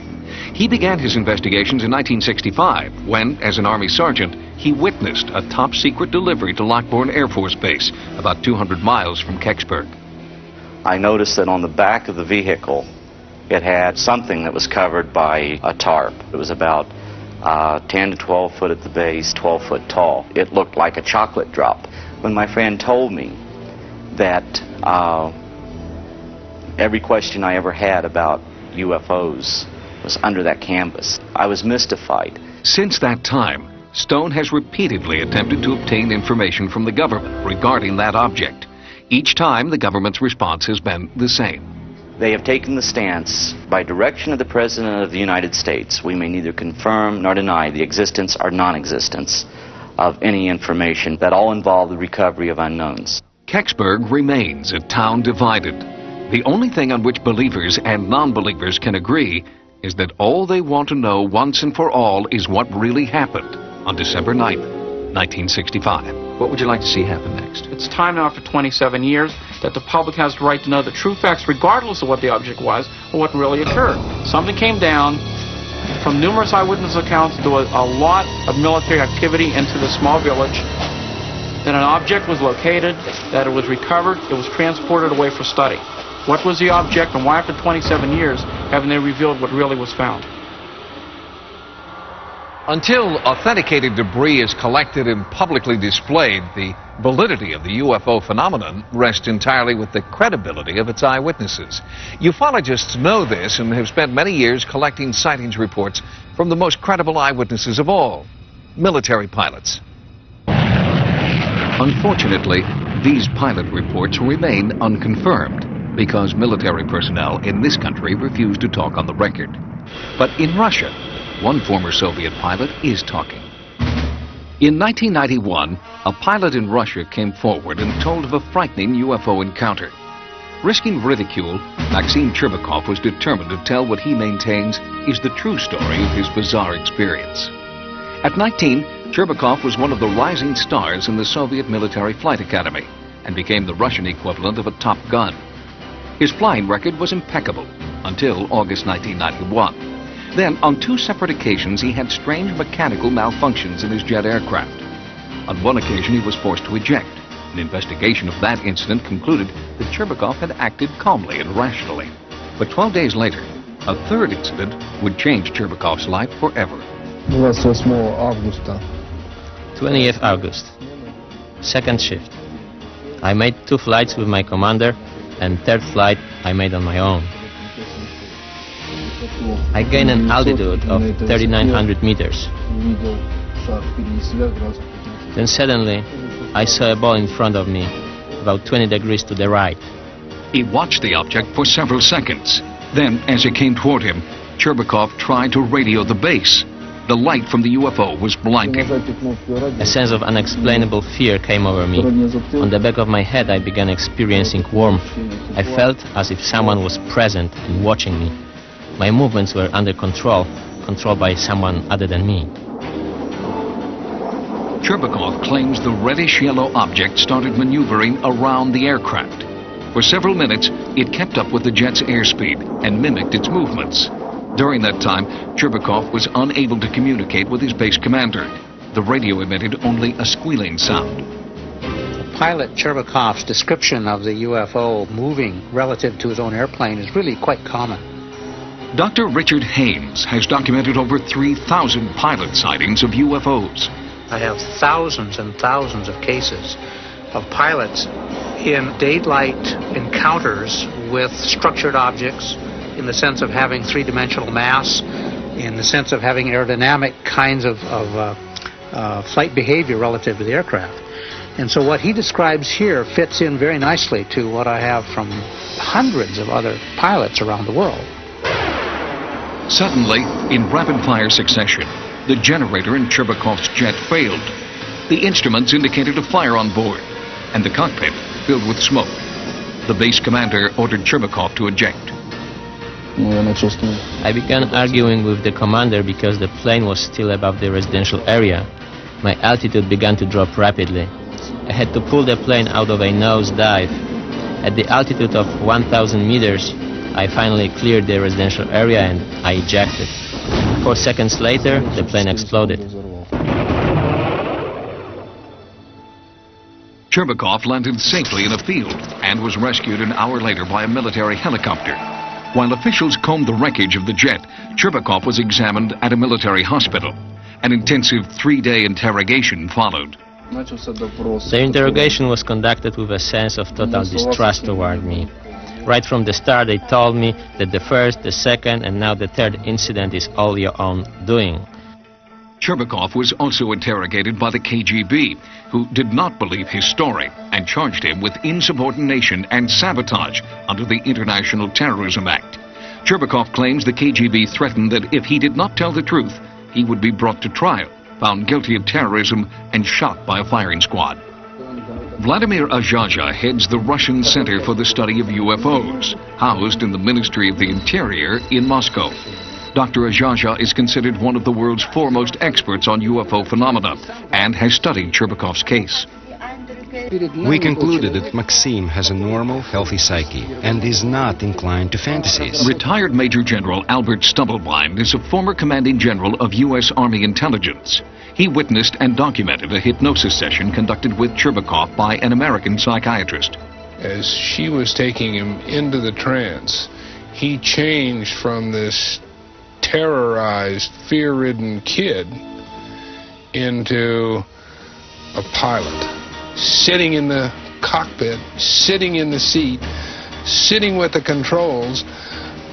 He began his investigations in 1965 when, as an Army sergeant, he witnessed a top-secret delivery to Lockbourne Air Force Base, about 200 miles from Kecksburg. I noticed that on the back of the vehicle, it had something that was covered by a tarp. It was about 10 to 12 foot at the base, 12 foot tall. It looked like a chocolate drop. When my friend told me that every question I ever had about UFOs was under that canvas, I was mystified. Since that time, Stone has repeatedly attempted to obtain information from the government regarding that object. Each time, the government's response has been the same. They have taken the stance, by direction of the President of the United States, we may neither confirm nor deny the existence or non-existence of any information that all involve the recovery of unknowns. Kecksburg remains a town divided. The only thing on which believers and non-believers can agree is that all they want to know once and for all is what really happened on December 9th, 1965. What would you like to see happen next? It's time now, after 27 years, that the public has the right to know the true facts, regardless of what the object was or what really occurred. Something came down. From numerous eyewitness accounts, there was a lot of military activity into this small village. Then an object was located, that it was recovered, it was transported away for study. What was the object, and why after 27 years haven't they revealed what really was found? Until authenticated debris is collected and publicly displayed, the validity of the UFO phenomenon rests entirely with the credibility of its eyewitnesses. Ufologists know this and have spent many years collecting sightings reports from the most credible eyewitnesses of all, military pilots. Unfortunately, these pilot reports remain unconfirmed because military personnel in this country refuse to talk on the record. But in Russia, one former Soviet pilot is talking. In 1991, a pilot in Russia came forward and told of a frightening UFO encounter. Risking ridicule, Maxim Cherbakov was determined to tell what he maintains is the true story of his bizarre experience. At 19, Cherbakov was one of the rising stars in the Soviet Military Flight Academy and became the Russian equivalent of a Top Gun. His flying record was impeccable until August 1991. Then, on two separate occasions, he had strange mechanical malfunctions in his jet aircraft. On one occasion, he was forced to eject. An investigation of that incident concluded that Cherbakov had acted calmly and rationally. But 12 days later, a third incident would change Cherbakov's life forever. 20th August, second shift. I made 2 flights with my commander, and third flight I made on my own. I gained an altitude of 3,900 meters. Then suddenly, I saw a ball in front of me, about 20 degrees to the right. He watched the object for several seconds. Then, as it came toward him, Cherbakov tried to radio the base. The light from the UFO was blinding. A sense of unexplainable fear came over me. On the back of my head, I began experiencing warmth. I felt as if someone was present and watching me. My movements were under control, controlled by someone other than me. Cherbakov claims the reddish-yellow object started maneuvering around the aircraft. For several minutes, it kept up with the jet's airspeed and mimicked its movements. During that time, Cherbakov was unable to communicate with his base commander. The radio emitted only a squealing sound. Pilot Cherbakov's description of the UFO moving relative to his own airplane is really quite common. Dr. Richard Haynes has documented over 3,000 pilot sightings of UFOs. I have thousands and thousands of cases of pilots in daylight encounters with structured objects, in the sense of having three-dimensional mass, in the sense of having aerodynamic kinds of flight behavior relative to the aircraft. And so what he describes here fits in very nicely to what I have from hundreds of other pilots around the world. Suddenly, in rapid-fire succession, the generator in Cherbakov's jet failed. The instruments indicated a fire on board, and the cockpit filled with smoke. The base commander ordered Cherbakov to eject. I began arguing with the commander because the plane was still above the residential area. My altitude began to drop rapidly. I had to pull the plane out of a nosedive. At the altitude of 1,000 meters, I finally cleared the residential area and I ejected. 4 seconds later, the plane exploded. Cherbakov landed safely in a field and was rescued an hour later by a military helicopter. While officials combed the wreckage of the jet, Cherbakov was examined at a military hospital. An intensive 3-day interrogation followed. The interrogation was conducted with a sense of total distrust toward me. Right from the start, they told me that the first, the second, and now the third incident is all your own doing. Cherbakov was also interrogated by the KGB, who did not believe his story and charged him with insubordination and sabotage under the International Terrorism Act. Cherbakov claims the KGB threatened that if he did not tell the truth, he would be brought to trial, found guilty of terrorism, and shot by a firing squad. Vladimir Azhaja heads the Russian Center for the Study of UFOs, housed in the Ministry of the Interior in Moscow. Dr. Azhaja is considered one of the world's foremost experts on UFO phenomena and has studied Cherbakov's case. We concluded that Maxim has a normal, healthy psyche and is not inclined to fantasies. Retired Major General Albert Stubblebine is a former commanding general of U.S. Army intelligence. He witnessed and documented a hypnosis session conducted with Cherbakov by an American psychiatrist. As she was taking him into the trance, he changed from this terrorized, fear-ridden kid into a pilot, sitting in the cockpit, sitting in the seat, sitting with the controls,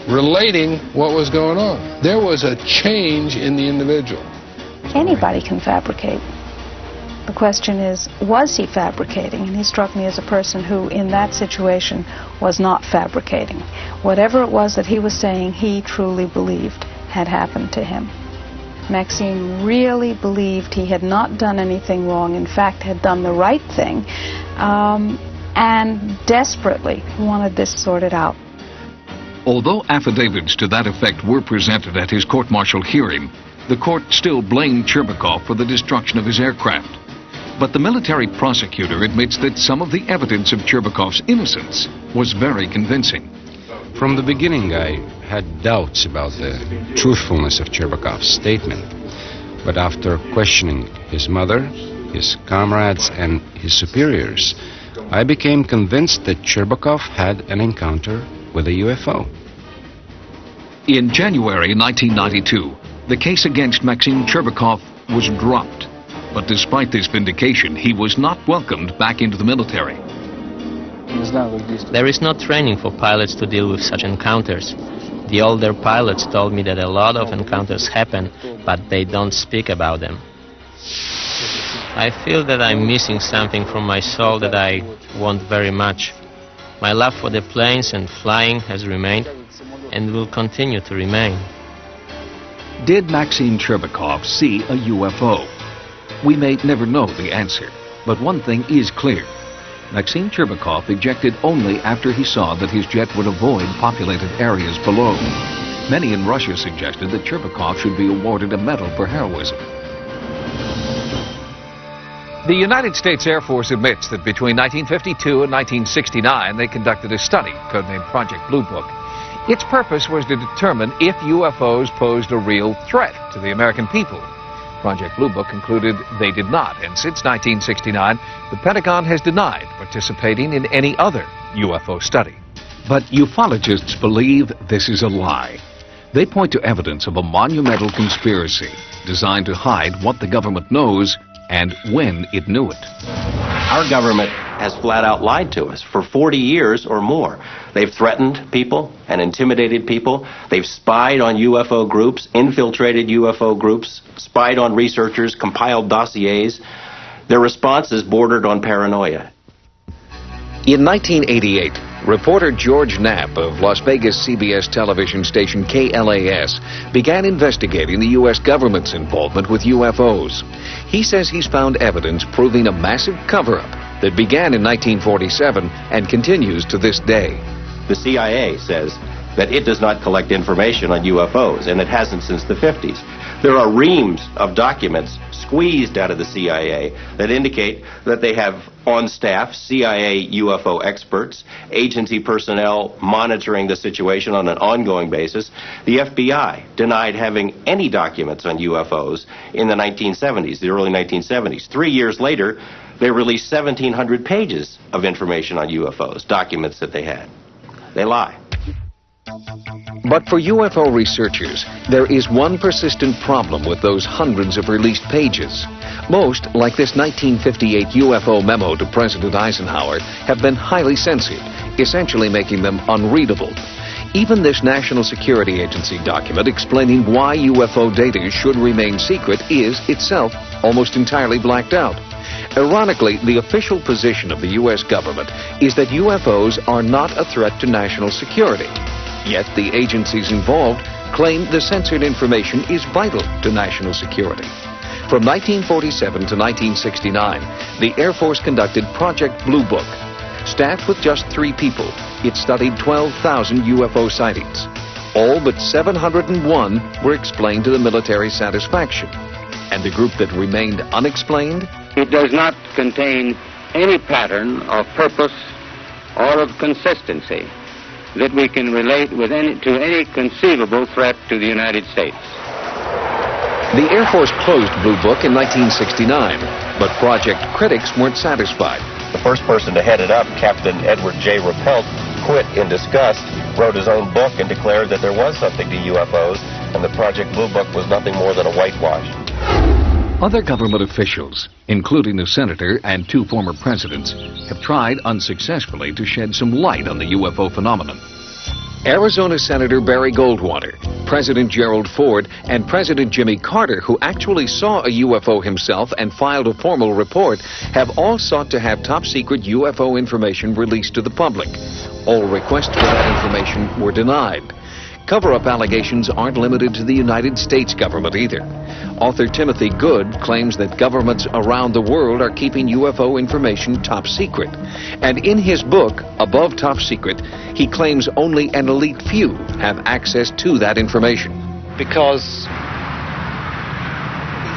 relating what was going on. There was a change in the individual. Anybody can fabricate. The question is, was he fabricating? And he struck me as a person who, in that situation, was not fabricating. Whatever it was that he was saying, he truly believed had happened to him. Maxime really believed he had not done anything wrong, in fact had done the right thing, and desperately wanted this sorted out. Although affidavits to that effect were presented at his court-martial hearing, the court still blamed Cherbakov for the destruction of his aircraft. But the military prosecutor admits that some of the evidence of Cherbakov's innocence was very convincing. From the beginning, I had doubts about the truthfulness of Cherbakov's statement. But after questioning his mother, his comrades, and his superiors, I became convinced that Cherbakov had an encounter with a UFO. In January 1992, the case against Maxim Cherbakov was dropped. But despite this vindication, he was not welcomed back into the military. There is no training for pilots to deal with such encounters. The older pilots told me that a lot of encounters happen, but they don't speak about them. I feel that I'm missing something from my soul that I want very much. My love for the planes and flying has remained and will continue to remain. Did Maxim Cherbakov see a UFO? We may never know the answer, but one thing is clear. Maxim Cherbakov ejected only after he saw that his jet would avoid populated areas below. Many in Russia suggested that Cherbakov should be awarded a medal for heroism. The United States Air Force admits that between 1952 and 1969 they conducted a study, codenamed Project Blue Book. Its purpose was to determine if UFOs posed a real threat to the American people. Project Blue Book concluded they did not, and since 1969, the Pentagon has denied participating in any other UFO study. But ufologists believe this is a lie. They point to evidence of a monumental conspiracy designed to hide what the government knows and when it knew it. Our government has flat out lied to us for 40 years or more. They've threatened people and intimidated people. They've spied on UFO groups, infiltrated UFO groups, spied on researchers, compiled dossiers. Their response is bordered on paranoia. In 1988, reporter George Knapp of Las Vegas CBS television station KLAS began investigating the U.S. government's involvement with UFOs. He says he's found evidence proving a massive cover-up that began in 1947 and continues to this day. The CIA says that it does not collect information on UFOs, and it hasn't since the 50s. There are reams of documents squeezed out of the CIA that indicate that they have on staff CIA UFO experts, agency personnel monitoring the situation on an ongoing basis. The FBI denied having any documents on UFOs in the 1970s, the early 1970s. 3 years later, they released 1,700 pages of information on UFOs, documents that they had. They lie. But for UFO researchers, there is one persistent problem with those hundreds of released pages. Most, like this 1958 UFO memo to President Eisenhower, have been highly censored, essentially making them unreadable. Even this National Security Agency document explaining why UFO data should remain secret is itself almost entirely blacked out. Ironically, the official position of the U.S. government is that UFOs are not a threat to national security. Yet the agencies involved claim the censored information is vital to national security. From 1947 to 1969, the Air Force conducted Project Blue Book. Staffed with just 3 people, it studied 12,000 UFO sightings. All but 701 were explained to the military satisfaction. And the group that remained unexplained? It does not contain any pattern of purpose or of consistency that we can relate to any conceivable threat to the United States. The Air Force closed Blue Book in 1969, but project critics weren't satisfied. The first person to head it up, Captain Edward J. Rappelt, quit in disgust, wrote his own book, and declared that there was something to UFOs, and the Project Blue Book was nothing more than a whitewash. Other government officials, including a senator and 2 former presidents, have tried unsuccessfully to shed some light on the UFO phenomenon. Arizona Senator Barry Goldwater, President Gerald Ford, and President Jimmy Carter, who actually saw a UFO himself and filed a formal report, have all sought to have top-secret UFO information released to the public. All requests for that information were denied. Cover-up allegations aren't limited to the United States government either. Author Timothy Good claims that governments around the world are keeping UFO information top secret. And in his book, Above Top Secret, he claims only an elite few have access to that information. Because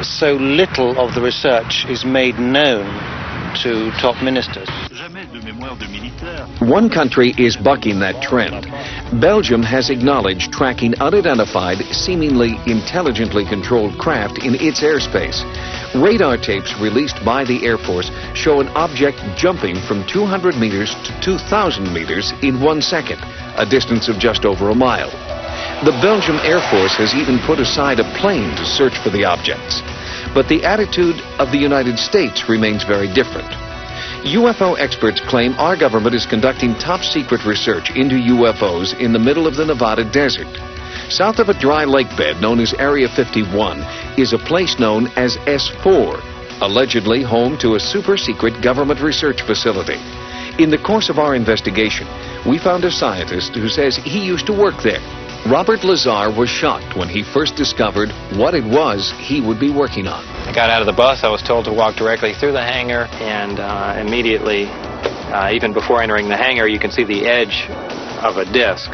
so little of the research is made known to top ministers. One country is bucking that trend. Belgium has acknowledged tracking unidentified, seemingly intelligently controlled craft in its airspace. Radar tapes released by the Air Force show an object jumping from 200 meters to 2,000 meters in 1 second, a distance of just over a mile. The Belgian Air Force has even put aside a plane to search for the objects. But the attitude of the United States remains very different. UFO experts claim our government is conducting top-secret research into UFOs in the middle of the Nevada desert. South of a dry lake bed known as Area 51 is a place known as S4, allegedly home to a super-secret government research facility. In the course of our investigation, we found a scientist who says he used to work there. Robert Lazar was shocked when he first discovered what it was he would be working on. I got out of the bus. I was told to walk directly through the hangar, and immediately, even before entering the hangar, you can see the edge of a disc.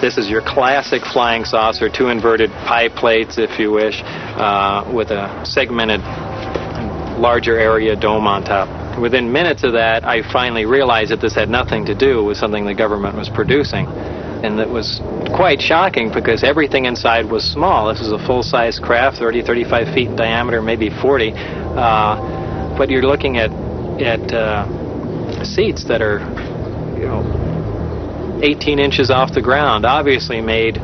This is your classic flying saucer, 2 inverted pie plates, if you wish, with a segmented, larger area dome on top. Within minutes of that, I finally realized that this had nothing to do with something the government was producing. And it was quite shocking because everything inside was small. This is a full-size craft, 30, 35 feet in diameter, maybe 40. But you're looking at seats that are, 18 inches off the ground, obviously made,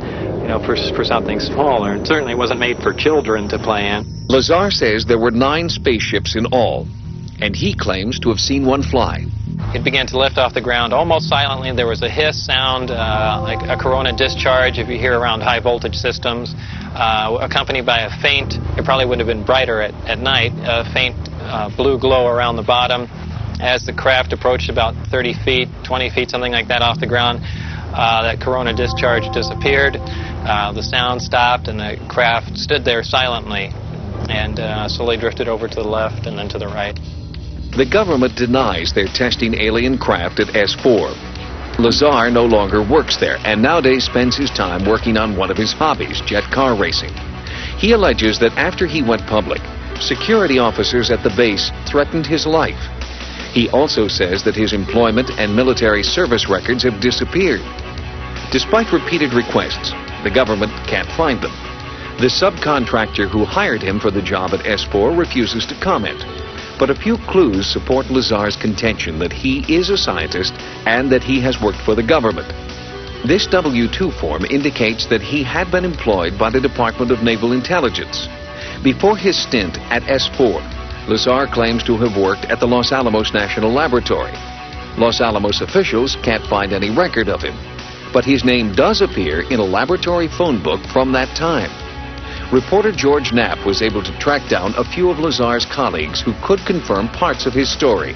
for something smaller. And certainly wasn't made for children to play in. Lazar says there were 9 spaceships in all, and he claims to have seen one fly. It began to lift off the ground almost silently. There was a hiss sound, like a corona discharge if you hear around high voltage systems, accompanied by a faint, it probably would have been brighter at night, a faint blue glow around the bottom. As the craft approached about 30 feet, 20 feet, something like that off the ground, that corona discharge disappeared. The sound stopped and the craft stood there silently and slowly drifted over to the left and then to the right. The government denies they're testing alien craft at S4. Lazar no longer works there and nowadays spends his time working on one of his hobbies, jet car racing. He alleges that after he went public, security officers at the base threatened his life. He also says that his employment and military service records have disappeared. Despite repeated requests, the government can't find them. The subcontractor who hired him for the job at S4 refuses to comment. But a few clues support Lazar's contention that he is a scientist and that he has worked for the government. This W-2 form indicates that he had been employed by the Department of Naval Intelligence. Before his stint at S4, Lazar claims to have worked at the Los Alamos National Laboratory. Los Alamos officials can't find any record of him. but his name does appear in a laboratory phone book from that time. Reporter George Knapp was able to track down a few of Lazar's colleagues who could confirm parts of his story.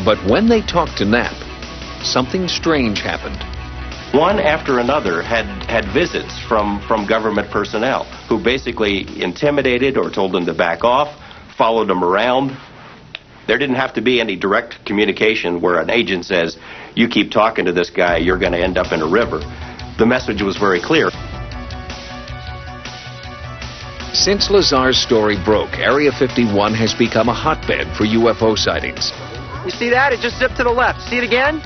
But when they talked to Knapp, something strange happened. One after another had visits from government personnel who basically intimidated or told them to back off, followed them around. There didn't have to be any direct communication where an agent says, you keep talking to this guy, you're going to end up in a river. The message was very clear. Since Lazar's story broke, Area 51 has become a hotbed for UFO sightings. You see that? It just zipped to the left. See it again?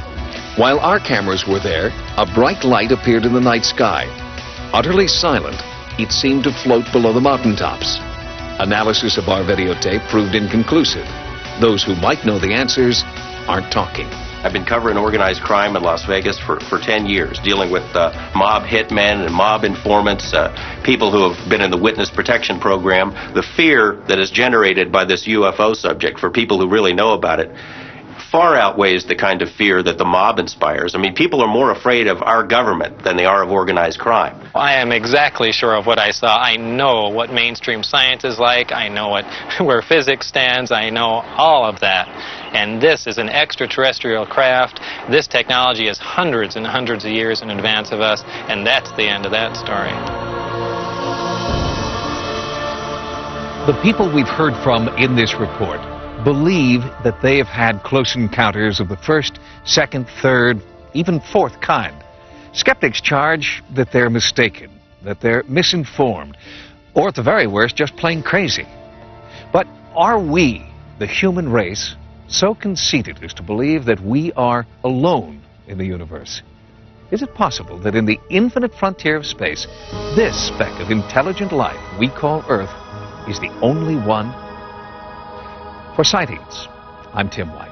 While our cameras were there, a bright light appeared in the night sky. Utterly silent, it seemed to float below the mountaintops. Analysis of our videotape proved inconclusive. Those who might know the answers aren't talking. I've been covering organized crime in Las Vegas for 10 years, dealing with mob hitmen and mob informants, people who have been in the witness protection program. The fear that is generated by this UFO subject for people who really know about it far outweighs the kind of fear that the mob inspires. I mean, people are more afraid of our government than they are of organized crime. I am exactly sure of what I saw. I know what mainstream science is like. I know where physics stands. I know all of that. And this is an extraterrestrial craft. This technology is hundreds and hundreds of years in advance of us, and that's the end of that story. The people we've heard from in this report believe that they have had close encounters of the first, second, third, even fourth kind. Skeptics charge that they're mistaken, that they're misinformed, or at the very worst, just plain crazy. But are we, the human race, so conceited as to believe that we are alone in the universe? Is it possible that in the infinite frontier of space, this speck of intelligent life we call Earth is the only one? For Sightings, I'm Tim White.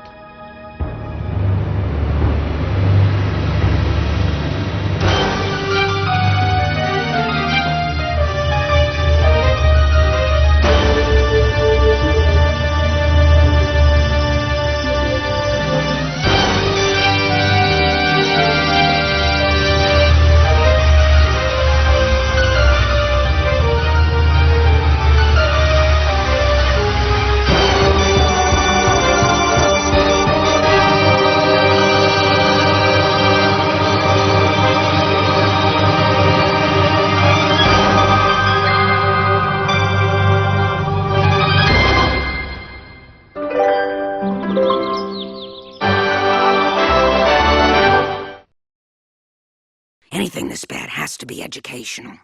Anything this bad has to be educational.